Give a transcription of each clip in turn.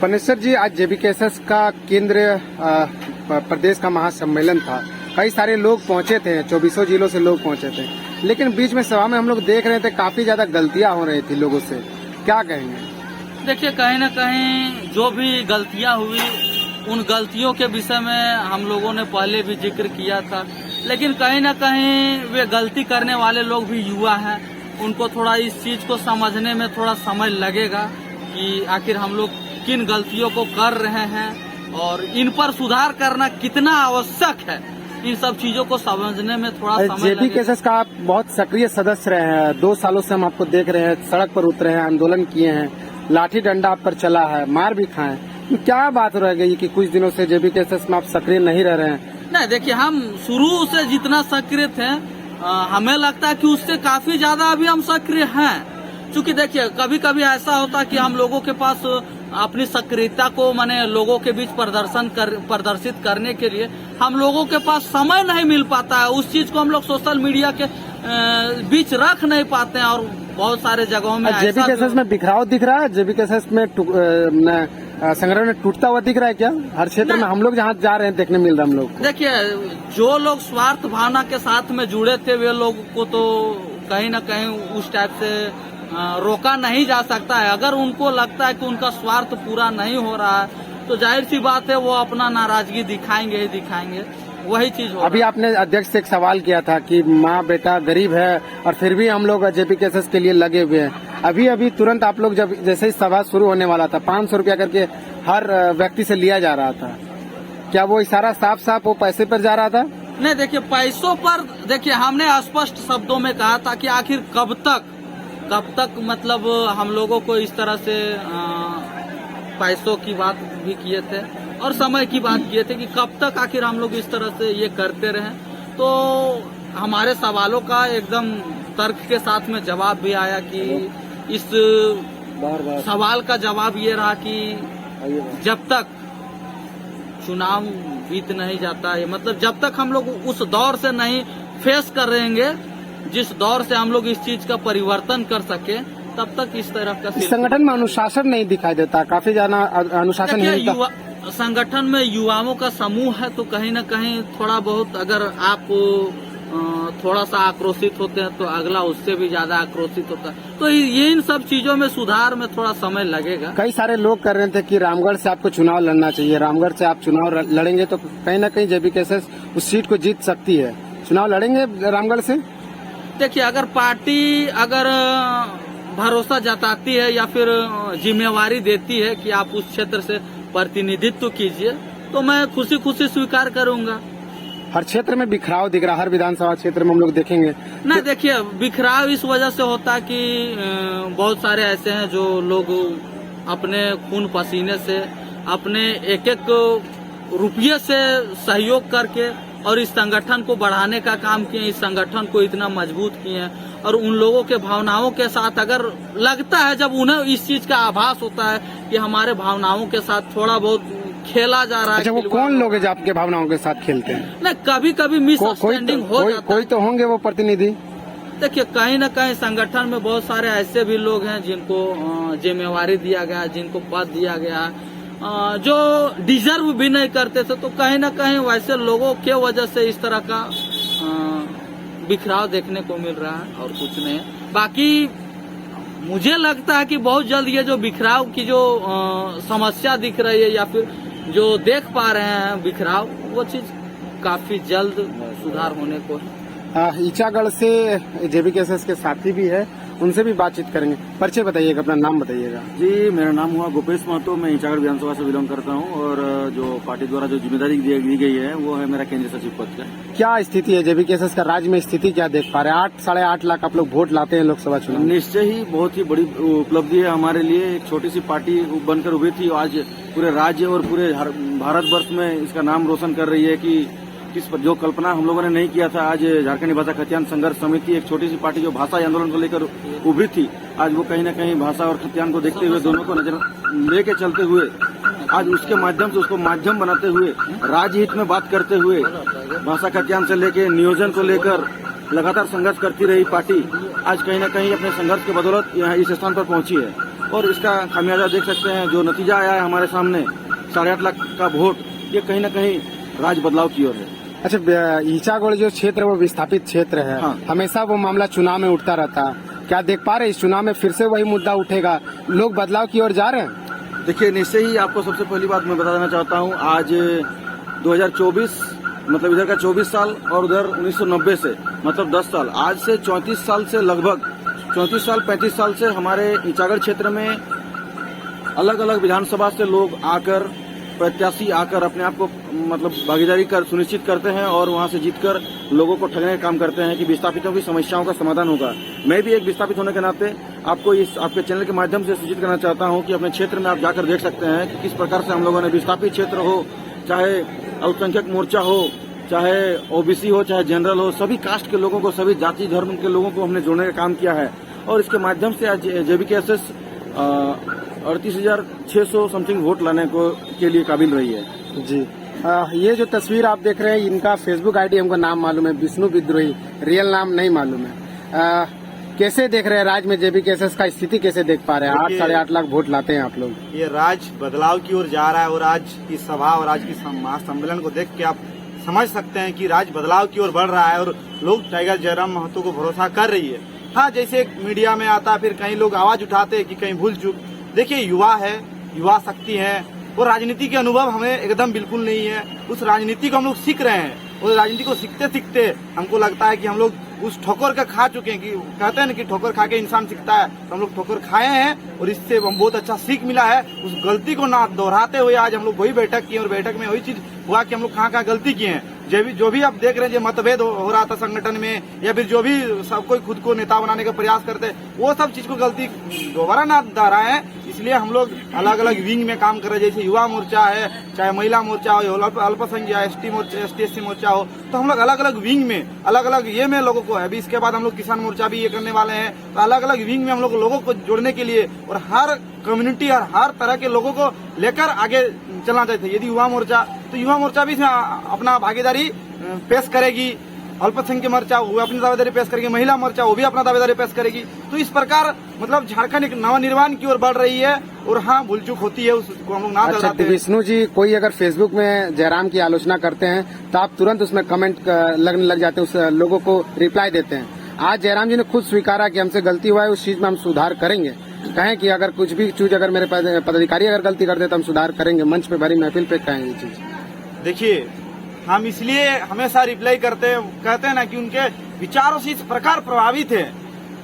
परमेश्वर जी, आज जेबीकेएसएस का केंद्र प्रदेश का महासम्मेलन था। कई सारे लोग पहुंचे थे, 24 जिलों से लोग पहुंचे थे, लेकिन बीच में सभा में हम लोग देख रहे थे काफी ज्यादा गलतियां हो रही थी लोगों से। क्या कहेंगे? देखिए, कहीं ना कहीं जो भी गलतियां हुई, उन गलतियों के विषय में हम लोगों ने पहले भी जिक्र किया था, लेकिन कहीं ना कहीं वे गलती करने वाले लोग भी युवा हैं। उनको थोड़ा इस चीज को समझने में थोड़ा समय लगेगा कि आखिर हम लोग किन गलतियों को कर रहे हैं और इन पर सुधार करना कितना आवश्यक है। इन सब चीजों को समझने में थोड़ा समय लगेगा। जेबीकेएसएस का आप बहुत सक्रिय सदस्य रहे हैं, 2 सालों से हम आपको देख रहे हैं, सड़क पर उतरे हैं, आंदोलन किए हैं, लाठी डंडा आप पर चला है, मार भी खाए। तो क्या बात रह गई कि कुछ दिनों से जेबीकेएसएस में आप सक्रिय नहीं रह रहे हैं? नहीं, देखिए, हम शुरू से जितना सक्रिय थे, हमें लगता है कि उससे काफी ज्यादा अभी हम सक्रिय हैं। क्योंकि देखिए, कभी कभी ऐसा होता है कि हम लोगों के पास अपनी सक्रियता को माने लोगों के बीच प्रदर्शित करने के लिए हम लोगों के पास समय नहीं मिल पाता है। उस चीज को हम लोग सोशल मीडिया के बीच रख नहीं पाते हैं और बहुत सारे जगहों में जेबीकेएसएस में बिखराव दिख रहा है। जेबीकेएसएस में संगठन में टूटता हुआ दिख रहा है क्या? हर क्षेत्र में हम लोग जहाँ जा रहे हैं देखने मिल रहा है हम लोग। देखिए, जो लोग स्वार्थ भावना के साथ में जुड़े थे, वे लोग को तो कहीं न कहीं उस टाइप से रोका नहीं जा सकता है। अगर उनको लगता है कि उनका स्वार्थ पूरा नहीं हो रहा है, तो जाहिर सी बात है वो अपना नाराजगी दिखाएंगे ही दिखाएंगे। वही चीज हो। अभी आपने अध्यक्ष से एक सवाल किया था कि माँ बेटा गरीब है और फिर भी हम लोग जेबीकेएसएस के लिए लगे हुए हैं। अभी तुरंत आप लोग जब जैसे ही सभा शुरू होने वाला था, 500 रुपया करके हर व्यक्ति से लिया जा रहा था। क्या वो इशारा साफ साफ वो पैसे पर जा रहा था? नहीं, देखिए, पैसों पर देखिए, हमने स्पष्ट शब्दों में कहा था कि आखिर कब तक मतलब हम लोगों को इस तरह से पैसों की बात भी किए थे और समय की बात किए थे कि कब तक आखिर हम लोग इस तरह से ये करते रहे। तो हमारे सवालों का एकदम तर्क के साथ में जवाब भी आया कि इस सवाल का जवाब ये रहा कि जब तक चुनाव बीत नहीं जाता है, मतलब जब तक हम लोग उस दौर से नहीं फेस कर रहेंगे जिस दौर से हम लोग इस चीज का परिवर्तन कर सके, तब तक इस तरह का संगठन में अनुशासन नहीं दिखाई देता। काफी ज्यादा अनुशासन नहीं। संगठन में युवाओं का समूह है, तो कहीं न कहीं थोड़ा बहुत अगर आप थोड़ा सा आक्रोशित होते हैं तो अगला उससे भी ज्यादा आक्रोशित होता है। तो ये इन सब चीजों में सुधार में थोड़ा समय लगेगा। कई सारे लोग कर रहे थे कि रामगढ़ से आपको चुनाव लड़ना चाहिए, रामगढ़ से आप चुनाव लड़ेंगे तो कहीं न कहीं जेबीकेएसएस उस सीट को जीत सकती है। चुनाव लड़ेंगे रामगढ़ से? देखिए, अगर पार्टी भरोसा जताती है या फिर जिम्मेवारी देती है कि आप उस क्षेत्र से प्रतिनिधित्व कीजिए, तो मैं खुशी खुशी स्वीकार करूंगा। हर क्षेत्र में बिखराव दिख रहा है, हर विधानसभा क्षेत्र में हम लोग देखेंगे। नहीं, देखिए, बिखराव इस वजह से होता है कि बहुत सारे ऐसे हैं जो लोग अपने खून पसीने से, अपने एक एक रुपये से सहयोग करके और इस संगठन को बढ़ाने का काम किए, इस संगठन को इतना मजबूत किए हैं। और उन लोगों के भावनाओं के साथ अगर लगता है, जब उन्हें इस चीज का आभास होता है कि हमारे भावनाओं के साथ थोड़ा बहुत खेला जा रहा है। अच्छा, वो कौन लोग हैं जो आपके भावनाओं के साथ खेलते हैं? नहीं, कभी कभी मिसअंडरस्टैंडिंग हो जाता है। कोई तो होंगे वो प्रतिनिधि। देखिए, कहीं न कहीं संगठन में बहुत सारे ऐसे भी लोग हैं जिनको जिम्मेवारी दिया गया, जिनको पद दिया गया, जो डिजर्व भी नहीं करते थे। तो कहीं न कहीं वैसे लोगों के वजह से इस तरह का बिखराव देखने को मिल रहा है और कुछ नहीं। बाकी मुझे लगता है कि बहुत जल्द ये जो बिखराव की जो समस्या दिख रही है या फिर जो देख पा रहे हैं बिखराव, वो चीज काफी जल्द सुधार होने को है। ईचागढ़ से जेबीकेएसएस के साथी भी है, उनसे भी बातचीत करेंगे। परिचय बताइएगा, अपना नाम बताइएगा। जी, मेरा नाम हुआ गोपेश महतो। मैं ईचागढ़ विधानसभा से बिलोंग करता हूं और जो पार्टी द्वारा जो जिम्मेदारी दी गई है वो है मेरा केंद्रीय सचिव पद का। क्या स्थिति है जेबीकेएसएस का राज्य में? स्थिति क्या देख पा रहे हैं? 8-8.5 लाख आप लोग वोट लाते हैं लोकसभा चुनाव। निश्चय ही बहुत ही बड़ी उपलब्धि है हमारे लिए। एक छोटी सी पार्टी बनकर उभरी थी, आज पूरे राज्य और पूरे भारतवर्ष में इसका नाम रोशन कर रही है कि जो कल्पना हम लोगों ने नहीं किया था। आज झारखंडी भाषा खतियान संघर्ष समिति, एक छोटी सी पार्टी जो भाषा आंदोलन को लेकर उभरी थी, आज वो कहीं न कहीं भाषा और खतियान को देखते हुए, दोनों को नजर लेके चलते हुए, आज उसके माध्यम से उसको माध्यम बनाते हुए, राज्य हित में बात करते हुए, भाषा खतियान से लेके नियोजन को लेकर लगातार संघर्ष करती रही पार्टी आज कहीं न कहीं अपने संघर्ष के बदौलत यहाँ इस स्थान पर पहुंची है। और इसका खामियाजा देख सकते हैं, जो नतीजा आया है हमारे सामने 8.5 लाख का वोट, ये कहीं न कहीं राज बदलाव की ओर है। अच्छा, ईचागढ़ जो क्षेत्र है वो विस्थापित क्षेत्र है। हाँ। हमेशा वो मामला चुनाव में उठता रहता है। क्या देख पा रहे हैं इस चुनाव में फिर से वही मुद्दा उठेगा, लोग बदलाव की ओर जा रहे हैं? देखिए, निश्चय ही आपको सबसे पहली बात मैं बता देना चाहता हूँ, आज 2024 मतलब इधर का 24 साल और उधर 1990 से मतलब 10 साल, आज से 34 साल से लगभग 34 साल 35 साल से हमारे ईचागढ़ क्षेत्र में अलग अलग विधानसभा से लोग आकर, प्रत्याशी आकर अपने आप को मतलब भागीदारी कर सुनिश्चित करते हैं और वहां से जीतकर लोगों को ठगने का काम करते हैं कि विस्थापितों की समस्याओं का समाधान होगा। मैं भी एक विस्थापित होने के नाते आपको इस आपके चैनल के माध्यम से सूचित करना चाहता हूं कि अपने क्षेत्र में आप जाकर देख सकते हैं कि किस प्रकार से हम लोगों ने विस्थापित क्षेत्र हो, चाहे अल्पसंख्यक मोर्चा हो, चाहे ओबीसी हो, चाहे जनरल हो, सभी कास्ट के लोगों को, सभी जाति धर्म के लोगों को हमने जोड़ने का काम किया है। और इसके माध्यम से आज जेबीकेएसएस 38,600 समथिंग वोट लाने के लिए काबिल रही है। जी, ये जो तस्वीर आप देख रहे हैं, इनका फेसबुक आईडी हमको नाम मालूम है, विष्णु विद्रोही, रियल नाम नहीं मालूम है। कैसे देख रहे हैं राज्य में जेबीकेएसएस का स्थिति, कैसे देख पा रहे हैं? 8-8.5 लाख वोट लाते हैं आप लोग। ये राज्य बदलाव की ओर जा रहा है और आज की सभा और आज की महासम्मेलन को देख के आप समझ सकते हैं कि राज्य बदलाव की ओर बढ़ रहा है और लोग टाइगर जयराम महतो को भरोसा कर रही है। हाँ, जैसे मीडिया में आता, फिर कहीं लोग आवाज उठाते हैं कि कहीं भूल चूक। देखिए, युवा है, युवा शक्ति है और राजनीति के अनुभव हमें एकदम बिल्कुल नहीं है। उस राजनीति को हम लोग सीख रहे हैं और राजनीति को सीखते सीखते हमको लगता है कि हम लोग उस ठोकर का खा चुके हैं, कि कहते हैं ना कि ठोकर खा के इंसान सीखता है, तो हम लोग ठोकर खाए हैं और इससे हम बहुत अच्छा सीख मिला है। उस गलती को ना दोहराते हुए आज हम लोग वही बैठक किए और बैठक में वही चीज हुआ कि हम लोग कहाँ गलती किए हैं। जो भी आप देख रहे हैं, जो मतभेद हो रहा था संगठन में, या फिर जो भी सब कोई खुद को नेता बनाने का प्रयास करते हैं, वो सब चीज को गलती दोबारा ना दोहराएं। इसलिए हम लोग अलग अलग विंग में काम कर रहे हैं, जैसे युवा मोर्चा है, चाहे महिला मोर्चा हो, अल्पसंख्यक ST मोर्चा हो, तो हम लोग अलग अलग विंग में, अलग अलग ये में लोगों को, अभी इसके बाद हम लोग किसान मोर्चा भी ये करने वाले हैं। तो अलग अलग विंग में हम लोग लोगों को जोड़ने के लिए और हर कम्युनिटी और हर तरह के लोगों को लेकर आगे चलना चाहते हैं। यदि युवा मोर्चा, तो युवा मोर्चा भी इसमें अपना भागीदारी पेश करेगी, अल्पसंख्यक मोर्चा वो अपनी दावेदारी पेश करेगी, महिला मोर्चा वो भी अपना दावेदारी पेश करेगी। तो इस प्रकार मतलब झारखंड एक नवनिर्माण की ओर बढ़ रही है। और हाँ, भूल चूक होती है, उसको हम लोग ना दोहराते हैं। विष्णु जी, कोई अगर फेसबुक में जयराम की आलोचना करते हैं तो आप तुरंत उसमें कमेंट लगने लग जाते हैं, उस लोगों को रिप्लाई देते हैं। आज जयराम जी ने खुद स्वीकारा कि हमसे गलती हुआ है, उस चीज में हम सुधार करेंगे। कहें कि अगर कुछ भी चीज अगर मेरे पदाधिकारी अगर गलती करते तो हम सुधार करेंगे, मंच पे भरी महफिल पे कहें ये चीज। देखिए, हम इसलिए हमेशा रिप्लाई करते हैं, कहते हैं ना कि उनके विचारों से इस प्रकार प्रभावित है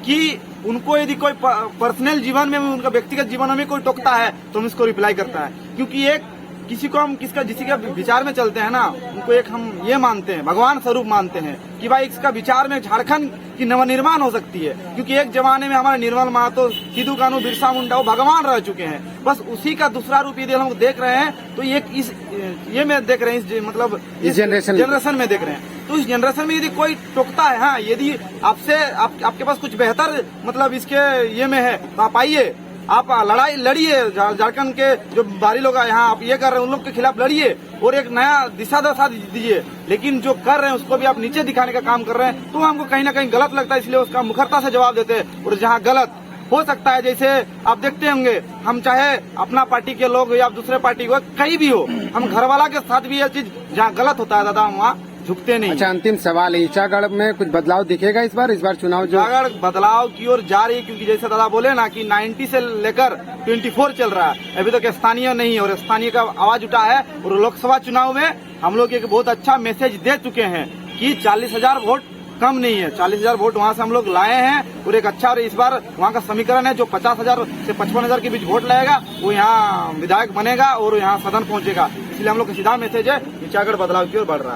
कि उनको यदि कोई पर्सनल जीवन में, उनका व्यक्तिगत जीवन में कोई टोकता है तो हम इसको रिप्लाई करता है। क्योंकि एक किसी को हम किसी का विचार में चलते हैं ना, उनको एक हम ये मानते हैं, भगवान स्वरूप मानते हैं कि भाई इसका विचार में झारखंड की नवनिर्माण हो सकती है। क्योंकि एक जमाने में हमारे निर्मल महतो, सिद्धू कानू, बिरसा मुंडा वो भगवान रह चुके हैं। बस उसी का दूसरा रूप यदि हम देख रहे हैं तो ये में देख रहे हैं, मतलब इस जनरेशन में देख रहे हैं। तो इस जनरेशन में यदि कोई टोकता है, हाँ, यदि आपसे आपके पास कुछ बेहतर मतलब इसके ये में है तो आप आइए, आप लड़ाई लड़िए। झारखंड के जो बाहरी लोग यहाँ आप ये कर रहे हैं, उन लोग के खिलाफ लड़िए और एक नया दिशा दशा दीजिए। लेकिन जो कर रहे हैं उसको भी आप नीचे दिखाने का काम कर रहे हैं, तो हमको कहीं ना कहीं गलत लगता है, इसलिए उसका मुखरता से जवाब देते हैं। और जहाँ गलत हो सकता है, जैसे आप देखते होंगे, हम चाहे अपना पार्टी के लोग या दूसरे पार्टी को कहीं भी हो, हम घरवाला के साथ भी ये चीज जहाँ गलत होता है दादा, हम वहाँ झुकते नहीं। अच्छा, अंतिम सवाल है, ईचागढ़ में कुछ बदलाव दिखेगा इस बार चुनाव जो ईचागढ़ बदलाव की ओर जा रही है? क्योंकि जैसे दादा बोले ना कि 90 से लेकर 24 चल रहा है, अभी तक स्थानीय नहीं है और स्थानीय का आवाज उठा है। और लोकसभा चुनाव में हम लोग एक बहुत अच्छा मैसेज दे चुके हैं कि 40,000 वोट कम नहीं है, 40,000 वोट वहाँ से हम लोग लाए हैं। और एक अच्छा, और इस बार वहाँ का समीकरण है, जो 50,000 से 55,000 के बीच वोट लाएगा वो यहाँ विधायक बनेगा और यहाँ सदन पहुंचेगा। इसलिए हम लोग का सीधा मैसेज है, ईचागढ़ बदलाव की ओर बढ़ रहा है।